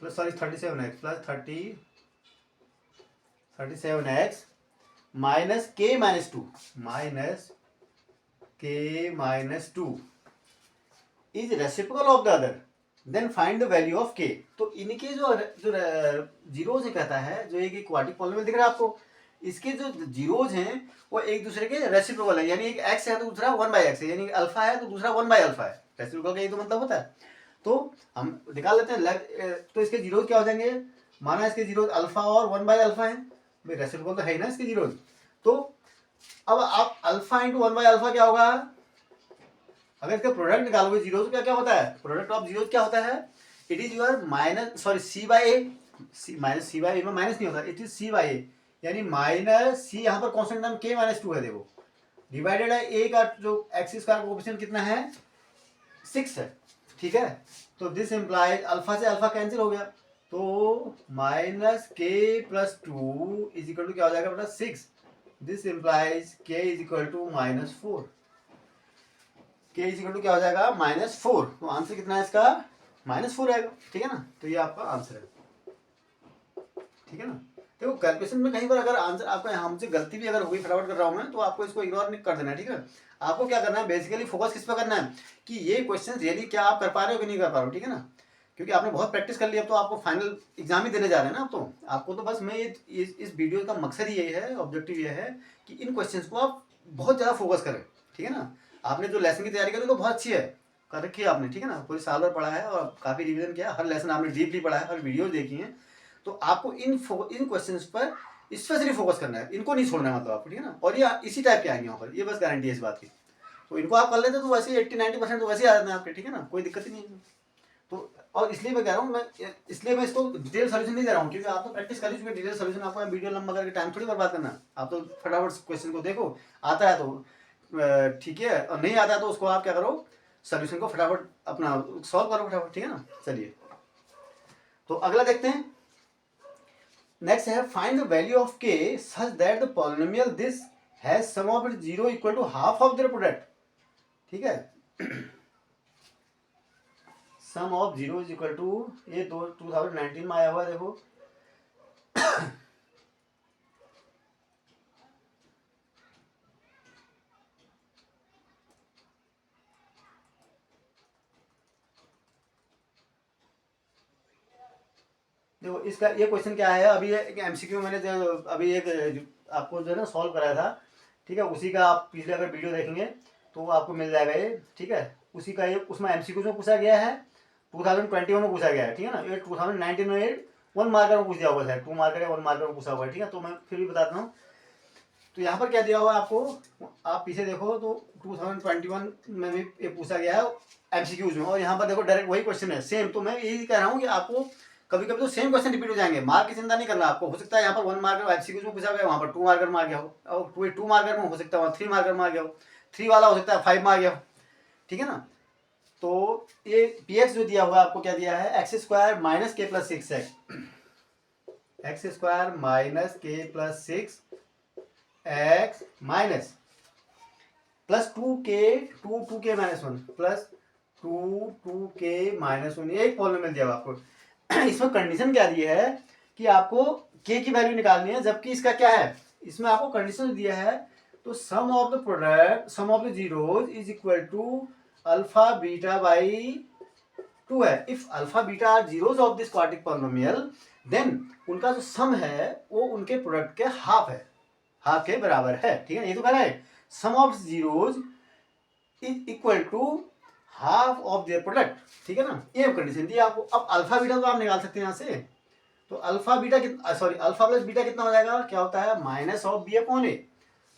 plus sorry 37x plus 37x minus k minus 2 minus k minus 2 is reciprocal of the other, then find the value of k. तो इनके जो जीरोज कहता है, जो एक क्वाड्रेटिक पॉलिनोमियल दिख रहा है आपको, इसके जो जीरोज हैं वो एक दूसरे के रेसिप्रोकल है, यानी एक x है तो दूसरा 1/x है, यानी अल्फा है तो दूसरा 1/अल्फा है। रेसिप्रोकल का ये तो मतलब होता है। तो हम निकाल लेते हैं, तो इसके जीरोज क्या हो जाएंगे, माना इसके जीरोज अल्फा और 1/अल्फा है, भाई रेसिप्रोकल तो है ही ना इसके जीरोज। तो अब आप अल्फा इंटू 1/अल्फा क्या होगा, अगर इसका प्रोडक्ट निकालोगे जीरो, तो क्या क्या होता है, प्रोडक्ट ऑफ जीरो क्या होता है, it is your minus sorry c/a, minus c/a में माइनस नहीं होता, इट इज c/a, यानी माइनस c, यहाँ पर कॉन्स्टेंट नाम k माइनस 2 है, देखो डिवाइडेड है a का जो एक्स स्क्वायर कोएफिशिएंट कितना है 6 है, ठीक है। तो दिस इम्प्लाइज अल्फा से अल्फा कैंसिल हो गया, तो minus k plus 2 is equal to क्या हो जाएगा बेटा 6, this implies k is equal to -4, k is equal to क्या हो जाएगा -4। तो आंसर कितना है इसका -4 आएगा, ठीक है ना। तो ये आपका आंसर है, ठीक है ना। देखो कैलकुलेशन में कहीं पर अगर आंसर आपका हमसे गलती भी अगर हुई, फटाफट कर रहा हूँ मैं, तो आपको इसको इग्नोर नहीं कर देना है, ठीक है। आपको क्या करना है, बेसिकली फोकस किस पर करना है कि ये क्वेश्चन रियली क्या आप कर पा रहे हो कि नहीं कर पा रहे हो, ठीक है ना। क्योंकि आपने बहुत प्रैक्टिस कर लिया, अब तो आपको फाइनल एग्जाम ही देने जा रहे हैं ना। अब तो आपको तो बस मैं इस वीडियो का मकसद ही यही है, ऑब्जेक्टिव ये है कि इन क्वेश्चंस को आप बहुत ज़्यादा फोकस करें, ठीक है ना। आपने जो लेसन की तैयारी करी तो बहुत अच्छी है, कर रखी है आपने, ठीक है ना। पूरे साल भर पढ़ा है और काफ़ी रिवीजन किया, हर लेसन आपने डीपली पढ़ा है, हर वीडियो देखी है। तो आपको इन क्वेश्चंस पर स्पेशली फोकस करना है, इनको नहीं छोड़ना है मतलब आपको, ठीक है ना। और ये इसी टाइप के आएंगे यहाँ पर, ये बस गारंटी है इस बात की। तो इनको आप कर लेते तो वैसे 80-90% तो वैसे ही आ जाते हैं आपके, ठीक है ना, कोई दिक्कत ही नहीं है। तो और इसलिए मैं कह रहा हूँ, इसलिए मैं इसको डिटेल सोल्यूशन नहीं दे रहा हूँ, क्योंकि आप तो प्रैक्टिस कर लीजिए। डिटेल सोल्यूशन आपको वीडियो लंबा करके टाइम थोड़ी बर्बाद करना, आप तो फटाफट क्वेश्चन को देखो, आता है तो ठीक है, और नहीं आता है तो उसको आप क्या करो, सोल्यूशन को फटाफट अपना सॉल्व करो फटाफट, ठीक है ना। चलिए तो अगला देखते हैं। नेक्स्ट है find the value of k such that the polynomial this has sum of its zero equal to half of their product, ठीक है। Sum of zero is equal to, ये 2019 में आया हुआ है, देखो देखो इसका ये क्वेश्चन क्या है, अभी एक एमसीक्यू मैंने अभी एक आपको जो है ना सॉल्व कराया था, ठीक है, उसी का आप पिछले अगर वीडियो देखेंगे तो आपको मिल जाएगा ये, ठीक है, उसी का ये, उसमें एमसीक्यू में पूछा गया है, 2021 में पूछा गया है, ठीक है ना, ये 2019 में 1 मार्कर में पूछ दिया हुआ है, 2 मार्कर या 1 मार्कर में पूछा हुआ है, ठीक है, तो मैं फिर भी बताता हूँ। तो यहाँ पर क्या दिया हुआ है आपको, आप पीछे देखो तो 2021 में भी ये पूछा गया है एमसीक्यूज में, और यहाँ पर देखो डायरेक्ट वही क्वेश्चन है सेम। तो मैं यही कह रहा हूँ कि आपको कभी कभी तो सेम क्वेश्चन रिपीट हो जाएंगे, मार्क की चिंता नहीं करना आपको, हो सकता है यहाँ पर 1 मार्कर एमसीक्यूज में पूछा गया, वहाँ पर 2 मार्कर में आ गया हो, और 2 मार्कर में हो सकता है 3 मार्कर में आ गया हो, 3 वाला हो सकता है 5 में आ गया हो, ठीक है ना। तो ये px जो दिया हुआ है आपको क्या दिया है, x square minus k plus 6 है, x square minus k plus 6 x minus plus 2k minus 1 plus 2k minus 1, एक पॉलिनोमियल दिया हुआ आपको। इसमें कंडीशन क्या दी है कि आपको k की वैल्यू निकालनी है, जबकि इसका क्या है, इसमें आपको कंडीशन दिया है, तो sum of the product, sum of the zeros is equal to alpha beta by 2 है। If alpha beta are zeros of this quadratic polynomial, then उनका जो सम है वो उनके प्रोडक्ट के हाफ है, हाफ के बराबर है, ठीक है, ये तो कह रहा है sum of zeros is equal to half of their product, ठीक है ना, ये कंडीशन दी आपको। अब अल्फा बीटा तो आप निकाल सकते हैं यहाँ से, तो अल्फा बीटा कितना, सॉरी अल्फा प्लस बीटा कितना हो जाएगा, क्या होता है माइनस ऑफ बी अपॉन ए,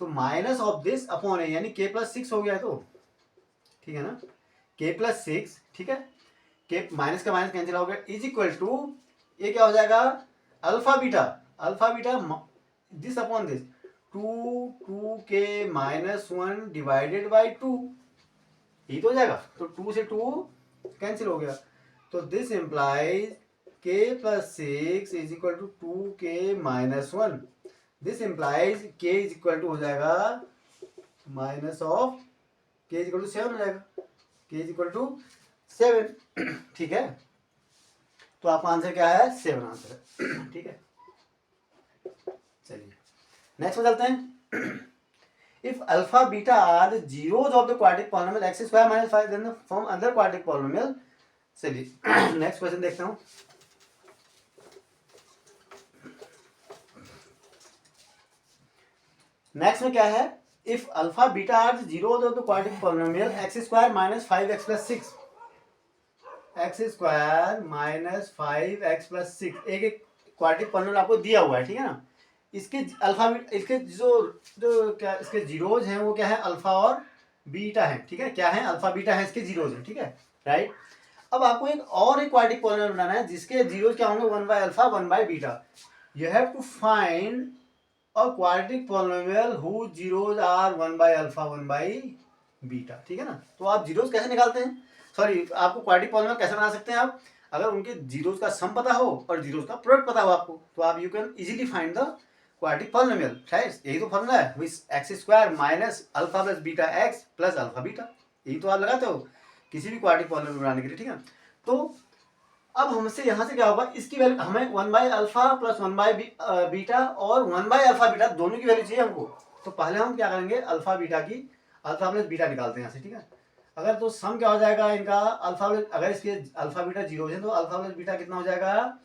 तो माइनस ऑफ दिस अपॉन ए यानी के प्लस 6 हो गया, तो ठीक है ना, के प्लस 6, ठीक है, के माइनस का माइनस कैंसिल हो गया, इज इक्वल टू ये क्या हो जाएगा alpha beta this upon this 2k minus 1 divided by 2, यही तो हो जाएगा, तो 2 से 2 कैंसिल हो गया, तो this implies k plus 6 is equal to 2k minus 1, this implies k is equal to हो जाएगा minus of k is equal to 7 हो जाएगा, k इज इक्वल टू 7, ठीक है, तो आपका आंसर क्या है, 7 आंसर है, ठीक है। चलिए नेक्स्ट में चलते हैं। If alpha beta are zeros of the quadratic polynomial x square minus 5 then from other quadratic polynomial. चलिए नेक्स्ट क्वेश्चन देखते हूँ। नेक्स्ट में क्या है, if alpha beta are zeros of the quadratic polynomial x square minus 5x plus 6, x square minus 5x plus 6, एक क्वाड्रेटिक पॉलिनोमियल आपको दिया हुआ है, ठीक है ना, इसके अल्फा इसके जो जो क्या इसके जीरोज हैं वो क्या है, अल्फा और बीटा है, ठीक है, क्या है अल्फा बीटा है, इसके जीरोज है, ठीक है, राइट। अब आपको एक क्वाड्रेटिक पॉलिनोमियल बनाना है जिसके जीरोज क्या होंगे, 1 by alpha 1 by beta. You have to find a quadratic polynomial who zeros are 1 by alpha 1 by beta, ठीक है ना। तो आप जीरोज कैसे निकालते हैं, सॉरी आपको क्वाड्रेटिक पॉलिनोमियल कैसे बना सकते हैं आप, अगर उनके जीरोज का सम पता हो और जीरोज का प्रोडक्ट पता हो आपको, तो आप you can easily find the quadratic polynomial, right, यही तो फॉर्मूला है, x square minus alpha plus beta x plus alpha beta, यही तो आप लगाते हो किसी भी क्वाड्रेटिक पॉलिनोमियल बनाने के लिए, ठीक है। तो अब हमसे यहाँ से क्या होगा, इसकी वैल्यू हमें 1 by alpha plus 1 by beta और 1 बाय अल्फा बीटा दोनों की वैल्यू चाहिए हमको। तो पहले हम क्या करेंगे, अल्फा बीटा की अल्फा प्लस बीटा निकालते हैं यहाँ से, ठीक है। अगर तो सम क्या हो जाएगा इनका, अल्फा अगर इसके अल्फा बीटा जीरो है तो अल्फा प्लस बीटा कितना हो जाएगा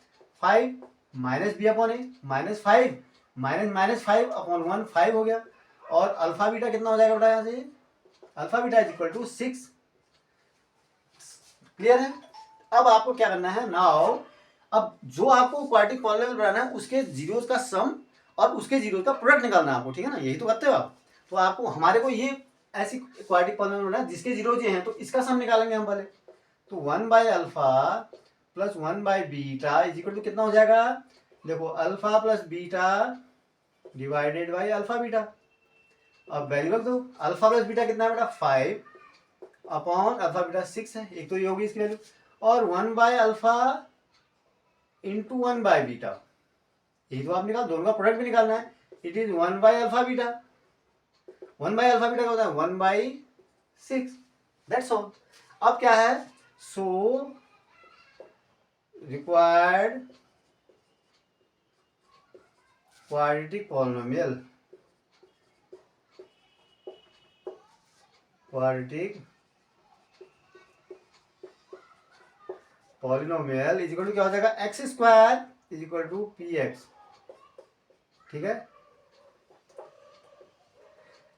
5 minus b upon a, minus 5 minus 5 upon 1 5 हो गया, और अल्फा बीटा कितना हो जाएगा बेटा यहाँ से, alpha beta is equal to 6, clear है। अब आपको क्या करना है नाउ, अब जो आपको क्वाड्रेटिक पॉलिनोमियल बनाना है उसके जीरोज का सम और उसके जीरोज का प्रोडक्ट निकालना है आपको, ठीक है ना, यही तो करते हो आप। तो आपको हमारे को ये ऐसी क्वाड्रेटिक पॉलिनोमियल बनाना है जिसके जीरोज ये हैं, तो इसका सम निकालेंगे हम पहले। तो 1 by alpha plus 1 by beta is equal to कितना हो जाएगा, देखो alpha plus beta divided by alpha beta. अब वैल्यू रख दो, अल्फा प्लस बीटा कितना है बेटा 5 अपॉन अल्फा बीटा 6 है, एक तो ये होगी इसकी वैल्यू, और 1 by alpha into 1 by beta, यही तो आप निकाल, दोनों का प्रोडक्ट भी निकालना है, it is 1 by alpha beta, 1 by alpha beta क्या होता है 1 बाय 6, दैट्स ऑल। अब क्या है, so required quadratic polynomial, quadratic polynomial is equal to क्या हो जाएगा, x square is equal to p x. ठीक है,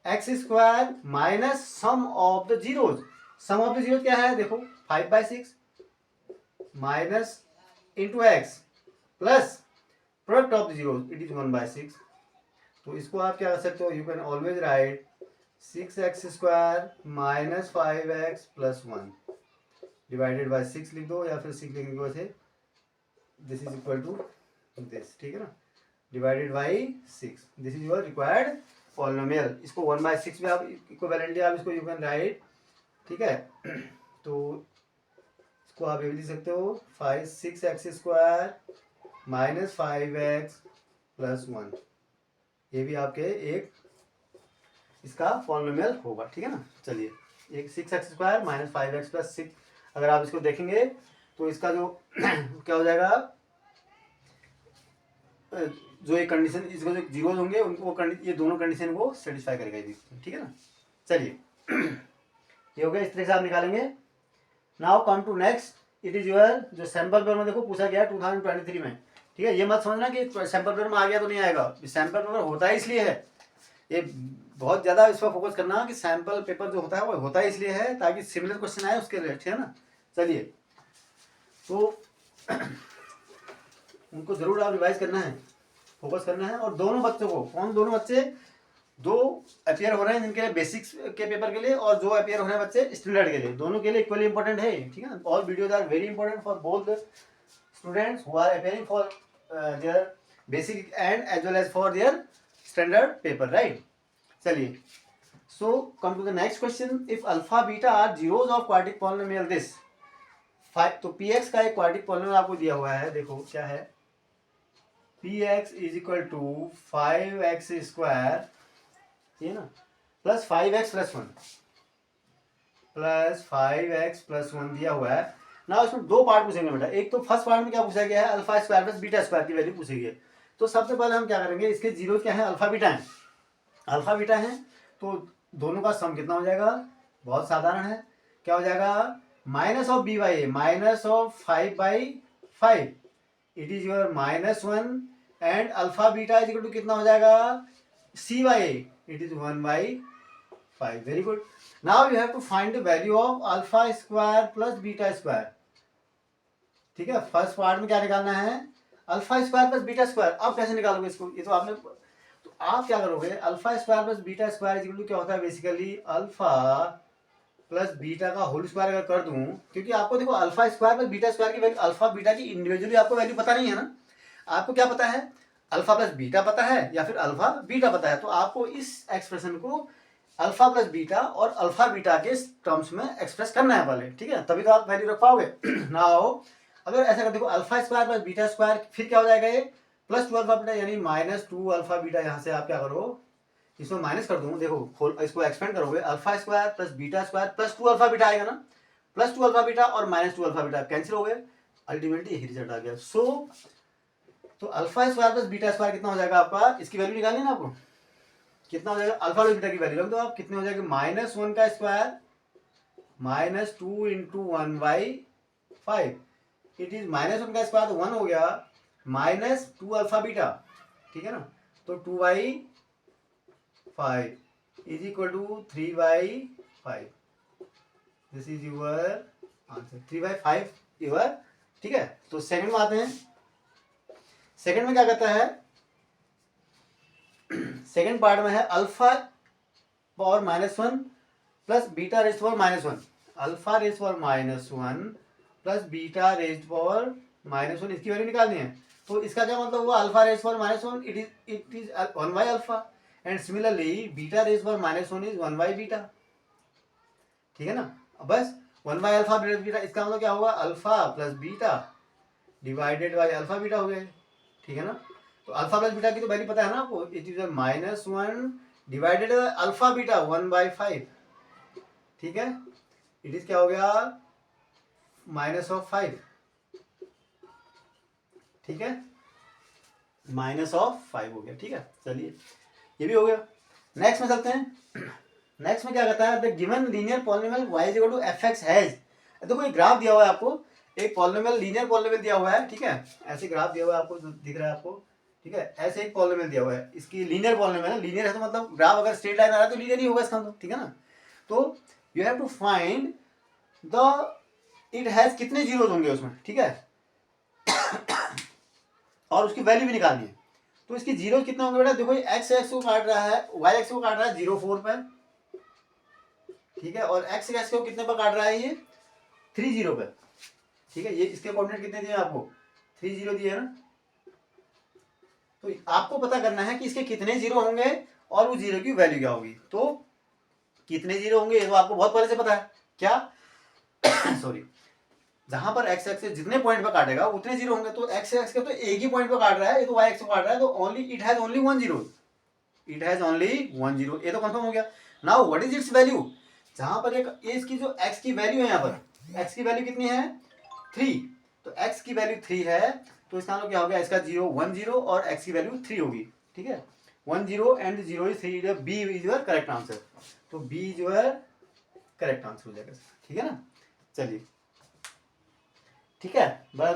x square minus sum of the zeros. Sum of the zeros क्या है, देखो 5/6 minus into x plus product of the zeros, it is 1/6। तो इसको आप क्या कर सकते हो, you can always write 6x square minus 5x plus 1 divided bye 6 लिख दो, या फिर 6 लिखने की वजह से this is equal to this. ठीक है ना, divided by 6, this is your required polynomial. इसको 1/6 में आप इक्विवेलेंटली आप इसको यू कैन राइट। ठीक है, तो इसको आप ये भी लिख सकते हो 6x square minus 5x plus 1, ये भी आपके एक इसका पॉलिनोमियल होगा। ठीक है ना, चलिए एक 6x square minus 5x plus 6, अगर आप इसको देखेंगे तो इसका जो क्या हो जाएगा, जो एक कंडीशन, इसको जो जीरोज होंगे उनको ये दोनों कंडीशन को सेटिस्फाई करेगा। ठीक है ना, चलिए ये हो गया, इस तरह से आप निकालेंगे। Now come to next, it is your जो सैंपल पेपर में देखो पूछा गया 2023 में। ठीक है, ये मत समझना कि सैंपल पेपर में आ गया तो नहीं आएगा, सैंपल पेपर होता है इसलिए है, ये बहुत ज़्यादा इस पर फोकस करना कि सैंपल पेपर जो होता है वो होता है इसलिए है ताकि सिमिलर क्वेश्चन आए उसके लिए। ठीक है ना, चलिए तो उनको जरूर आप रिवाइज करना है, फोकस करना है। और दोनों बच्चों को, कौन दोनों बच्चे, दो अपियर हो रहे हैं जिनके लिए बेसिक्स के पेपर के लिए, और जो अपियर हो रहे हैं बच्चे स्टैंडर्ड के लिए, दोनों के लिए इक्वली इंपॉर्टेंट है। ठीक है, all videos are very important for both the students who are appearing for their basic and as well as for their standard paper, right. चलिए, so come to the next question, if alpha beta are zeros of quadratic polynomial this 5, तो पी एक्स का एक क्वाड्रेटिक पॉलिनोमियल आपको दिया हुआ है, देखो क्या है, p x is equal to 5x square, ठीक है ना, plus 5x plus 1 plus 5x plus 1 दिया हुआ है ना। इसमें दो पार्ट पूछेंगे बेटा, एक तो फर्स्ट पार्ट में क्या पूछा गया है, alpha square plus beta square की वैल्यू पूछी गई है। तो सबसे पहले हम क्या करेंगे, इसके जीरो क्या है, अल्फा बीटा है, अल्फा बीटा है, तो दोनों का सम कितना हो जाएगा, बहुत साधारण है, क्या हो जाएगा, minus of b by a minus of 5/5, it is your -1 and alpha beta is equal to कितना हो जाएगा, c by a, it is 1/5। Very good. Now you have to find the value of alpha square plus beta square. ठीक है, फर्स्ट पार्ट में क्या निकालना है, alpha square plus beta square. अब कैसे निकालोगे इसको, ये तो आपने, तो आप क्या करोगे, alpha square plus beta square is equal to क्या होता है, बेसिकली अल्फा प्लस बीटा का होल स्क्वायर अगर कर दूं, क्योंकि आपको देखो alpha square plus beta square की वैल्यू, अल्फा बीटा की इंडिविजुअली आपको वैल्यू पता नहीं है ना, आपको क्या पता है, अल्फा प्लस बीटा पता है या फिर अल्फा बीटा पता है। तो आपको इस एक्सप्रेशन को अल्फा प्लस बीटा और अल्फा बीटा के टर्म्स में एक्सप्रेस करना है पहले। ठीक है, तभी तो आप वैल्यू रख पाओगे। नाउ अगर ऐसा कर देखो, alpha square plus beta square, फिर क्या हो जाएगा, ये +2 अल्फा बीटा यानी -2 अल्फा बीटा। यहाँ से आप क्या करो, इसमें माइनस कर दूँ, देखो इसको एक्सपेंड करोगे, alpha square plus beta square +2 alpha beta आएगा ना, +2 अल्फा बीटा और -2 अल्फा बीटा कैंसिल हो गए, अल्टीमेटली यही रिजल्ट आ गया। सो तो alpha square plus beta square कितना हो जाएगा आपका, इसकी वैल्यू निकालनी ना आपको, कितना हो जाएगा, अल्फा प्लस बीटा की वैल्यू रख दो आप, कितने हो जाएगा, -1 का स्क्वायर -2 इंटू 1/5, इट इज -1 का स्क्वायर तो 1 हो गया, -2 अल्फा बीटा, ठीक है ना, तो 2/5 is equal to 3/5, this is your answer, 3/5 your. ठीक है, तो सेकंड में आते हैं, सेकंड में क्या कहता है, सेकंड पार्ट में है alpha power -1 plus beta raise power -1, alpha raise power -1 plus beta raise power -1, इसकी वैल्यू निकालनी है। तो इसका क्या मतलब हुआ, alpha raise power -1 it is 1/अल्फा and similarly beta raise power -1 is 1/बीटा। ठीक है ना, बस 1/अल्फा बीटा, इसका मतलब क्या होगा, alpha plus beta divided by alpha beta हो गया। ठीक है ना, तो अल्फा प्लस बीटा की तो वैल्यू पता है ना आपको, it is -1 divided alpha beta 1/5। ठीक है, इट इज क्या हो गया, -5, ठीक है, -5 हो गया, ठीक है। चलिए ये भी हो गया। नेक्स्ट में चलते हैं। नेक्स्ट में क्या कहता है, the given linear polynomial y is equal to fx has, देखो एक ग्राफ दिया हुआ है आपको, एक पॉलिनोमियल लीनियर पॉलिनोमियल दिया हुआ है, ठीक है, ऐसे ग्राफ दिया हुआ है आपको, दिख रहा है आपको, ठीक है, ऐसे एक पॉलिनोमियल दिया हुआ है, इसकी लीनियर पॉलिनोमियल है, लीनियर है तो मतलब ग्राफ अगर स्ट्रेट लाइन आ रहा है तो लीनियर ही होगा इसका मतलब, ठीक है ना। तो you have to find the, it has कितने जीरोज होंगे उसमें, ठीक है, और उसकी वैल्यू भी निकालनी है। तो इसकी जीरो कितने होंगे बेटा, देखो एक्स एक्स को काट रहा है, वाई एक्स को काट रहा है 0 4 पर, ठीक है, और एक्स एक्स को कितने पर काट रहा है, ये 3 0 पर, ठीक है। ये इसके कोऑर्डिनेट कितने दिए आपको, 3 0 दिए ना। तो आपको पता करना है कि इसके कितने जीरो होंगे और वो जीरो की वैल्यू क्या होगी। तो कितने जीरो होंगे ये तो आपको बहुत पहले से पता है, क्या सॉरी, जहां पर एक्स एक्स जितने पॉइंट पर काटेगा उतने जीरो होंगे, तो एक्स एक्स के तो एक ही पॉइंट पर काट रहा है, ये तो वाई एक्स को काट रहा है, तो only it has only 1 zero, it has only 1 zero, ये तो कंफर्म हो गया। Now what is it's value, जहां पर एक ये इसकी जो एक्स की वैल्यू है, यहाँ पर एक्स की वैल्यू कितनी है 3, तो एक्स की वैल्यू 3 है, तो इसका मतलब क्या हो गया, इसका 1 0 और एक्स की वैल्यू 3 होगी, ठीक है, 1 0 and 0 is 3, b is your correct answer, तो b is your correct answer हो जाएगा, ठीक है ना। चलिए ठीक है, बड़ा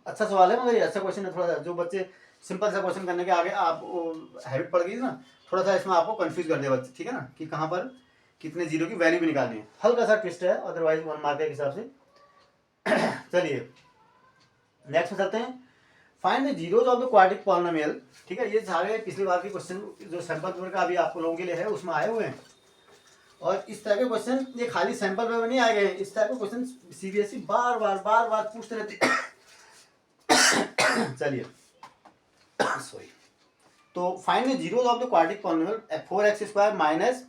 अच्छा सवाल है, मगर ये अच्छा क्वेश्चन है, थोड़ा सा जो बच्चे सिंपल सा क्वेश्चन करने के आगे आप हैबिट पड़ गई ना, थोड़ा सा इसमें आपको कंफ्यूज कर दे बच्चे, ठीक है ना, कि कहाँ पर कितने जीरो की वैल्यू भी निकालनी है, हल्का सा ट्विस्ट है, अदरवाइज 1 मार्क के हिसाब से। चलिए नेक्स्ट में चलते हैं, find the zeros of the quadratic polynomial, ठीक है, ये सारे पिछली बार के क्वेश्चन जो सैंपल पेपर का अभी आप लोगों के लिए है उसमें आए हुए हैं, और इस तरह के क्वेश्चन ये खाली सैंपल पेपर नहीं आए गए, इस तरह के क्वेश्चन सीबीएसई बार बार पूछते रहते। चलिए सॉरी, तो find the zeros of the quadratic polynomial 4x² minus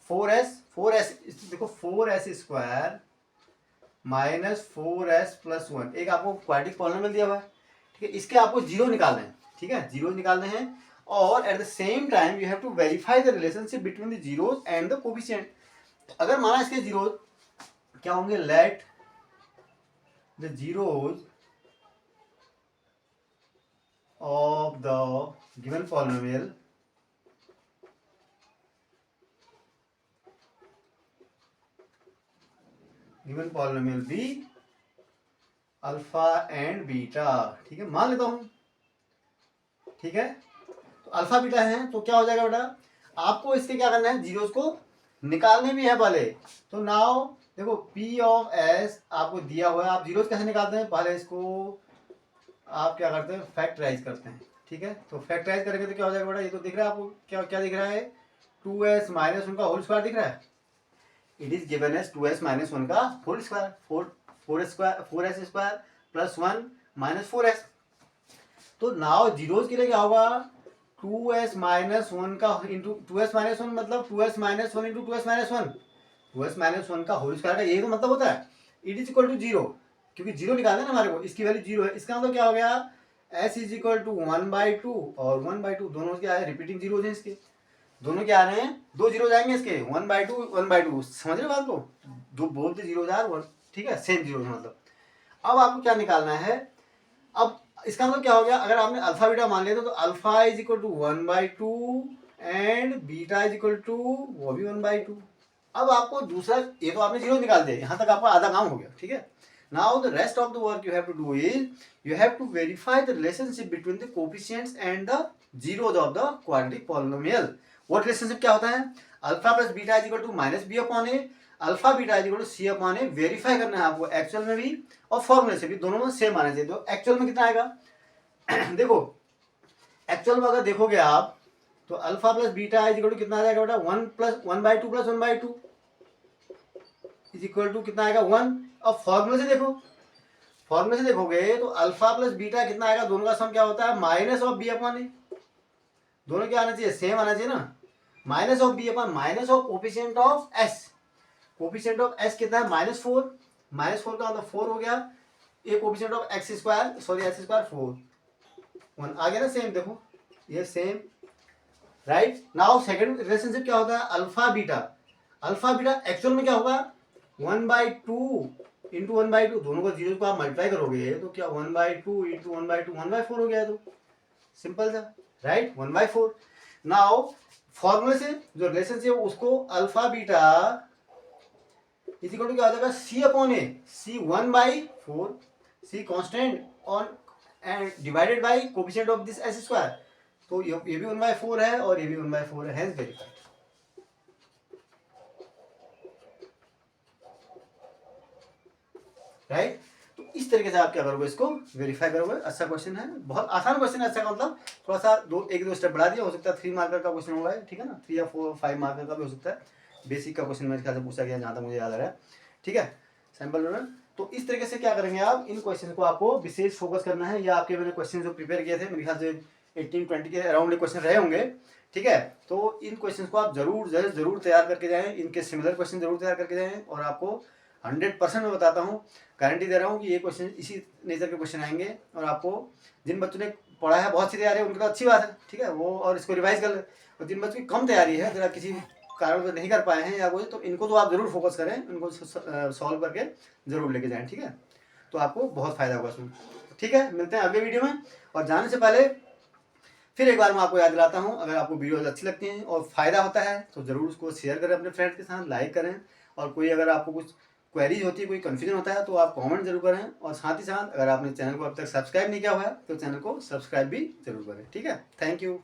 4s, देखो 4s² माइनस 4s प्लस 1, एक आपको क्वाड्रेटिक पॉलिनोमियल दिया हुआ है, ठीक है, इसके आपको जीरो निकालने हैं, ठीक है, जीरो निकालने हैं, और at the same time you have to verify the relationship between the zeros and the coefficient. अगर माना इसके जीरोज क्या होंगे, let the zeros of the given polynomial be alpha and beta, ठीक है, मान लेता हूं, ठीक है, तो अल्फा बीटा है, तो क्या हो जाएगा बेटा, आपको इसके क्या करना है, जीरोस को निकालने भी है पहले। तो नाउ देखो P ऑफ S आपको दिया हुआ है, आप जीरोस कैसे निकालते हैं, पहले इसको आप क्या करते हैं, फैक्टराइज करते हैं, ठीक है, तो फैक्टराइज करेंगे तो क्या हो जाएगा बेटा, ये तो दिख रहा है आपको, क्या क्या दिख रहा है, 2s माइनस 1 का होल स्क्वायर दिख रहा है, it is given as 2s minus 1 का whole square, 4s² plus 1 minus 4s। तो नाउ जीरोज के लिए क्या होगा, 2s माइनस 1 का इंटू 2s माइनस 1 मतलब 2s minus 1 into 2s minus 1, 2s minus 1 का होल स्क्वायर का यही तो मतलब होता है, इट इज इक्वल टू 0, क्योंकि जीरो निकालना है ना हमारे को, इसकी वैल्यू 0 है, इसका मतलब क्या हो गया, s इज इक्वल टू 1/2 और 1/2, दोनों क्या है, रिपीटिंग जीरोज हैं इसके, दोनों क्या आ रहे हैं, दो जीरो जाएंगे इसके, 1/2 1/2, समझ रहे बात को, दो बोलते जीरो जार, ठीक है, सेम जीरो मतलब। अब आपको क्या निकालना है, अब इसका मतलब क्या हो गया, अगर आपने अल्फा बीटा मान लिया तो alpha is equal to 1/2 and beta is equal to वो भी 1/2। अब आपको दूसरा, ये तो आपने जीरो निकाल दिया, यहाँ तक आपका आधा काम हो गया, ठीक है। Now the rest of the work you have to do is you have to verify the relationship between the coefficients and the zeros of the quadratic polynomial. वो रिलेशनशिप क्या होता है, alpha plus beta is equal to minus b upon a, alpha beta is equal to c upon a, verify करना है आपको एक्चुअल में भी और फॉर्मूले से भी, दोनों में सेम आने चाहिए। तो एक्चुअल में कितना आएगा, देखो एक्चुअल में अगर देखोगे आप तो alpha plus beta is equal to कितना आ जाएगा बेटा, 1/2 प्लस 1/2 इज इक्वल टू कितना आएगा 1। अब फॉर्मूले से देखो, फॉर्मूले से देखोगे तो अल्फा प्लस बीटा कितना आएगा, दोनों का सम क्या होता है, minus of b upon a, दोनों क्या आना चाहिए, सेम आना चाहिए ना, minus of b upon minus of coefficient of s, coefficient of s कितना है, -4, -4 का मतलब 4 हो गया, ये coefficient of x² sorry s² 4 1 आ गया ना, सेम देखो ये same, right. Now second relationship क्या होता है, alpha beta, alpha beta actual में क्या होगा, 1/2 इंटू 1/2, दोनों को जीरो को आप मल्टीप्लाई करोगे तो क्या 1/2 इंटू 1/2 1/4 हो गया। तो सिंपल था, राइट, 1/4। नाउ फॉर्मूले से जो रिलेशनशिप उसको alpha beta is equal to क्या हो जाएगा, c upon a, c 1/4, c constant on and divided by coefficient of this s square. तो ये भी 1/4 है और ये भी 1/4 है, हेंस वेरीफाइड। राइट, तो इस तरीके से आप क्या करोगे, इसको वेरीफाई करोगे। अच्छा क्वेश्चन है, बहुत आसान क्वेश्चन है। अच्छा का मतलब थोड़ा सा एक दो स्टेप बढ़ा दिया, हो सकता है 3 मार्कर का क्वेश्चन होगा, ठीक है ना, 3 या 4 5 मार्कर का भी हो सकता है। बेसिक का क्वेश्चन मेरे ख्याल से पूछा गया, जहाँ तक मुझे याद आ रहा है, ठीक है, सैम्पल में। तो इस तरीके से क्या करेंगे आप, इन क्वेश्चन को आपको विशेष फोकस करना है, या आपके मैंने क्वेश्चन जो प्रिपेयर किए थे मेरे ख्याल से 18-20 के अराउंड क्वेश्चन रहे होंगे, ठीक है। तो इन क्वेश्चन को आप जरूर तैयार करके जाएं, इनके सिमिलर क्वेश्चन जरूर तैयार करके जाएं, और आपको 100% मैं बताता हूँ, गारंटी दे रहा हूँ कि ये क्वेश्चन इसी नेचर के क्वेश्चन आएंगे। और आपको जिन बच्चों ने पढ़ा है, बहुत सी तैयारी है, उनके लिए अच्छी बात है, ठीक है, वो और इसको रिवाइज कर ले। और जिन बच्चों की कम तैयारी है, जरा किसी कारण से नहीं कर पाए हैं या कुछ, तो इनको तो आप जरूर फोकस करें, इनको सॉल्व करके जरूर लेके जाएं, ठीक है। तो आपको बहुत फायदा होगा उसमें, ठीक है। मिलते हैं अगले वीडियो में। और जाने से पहले फिर एक बार मैं आपको याद दिलाता हूँ, अगर आपको वीडियोज अच्छी लगती हैं और फायदा होता है तो जरूर उसको शेयर करें अपने फ्रेंड्स के साथ, लाइक करें। और कोई अगर आपको कुछ क्वेरीज होती है, कोई कन्फ्यूजन होता है, तो आप कमेंट जरूर करें। और साथ ही साथ अगर आपने चैनल को अब तक सब्सक्राइब नहीं किया हुआ है तो चैनल को सब्सक्राइब भी जरूर करें, ठीक है। Thank you.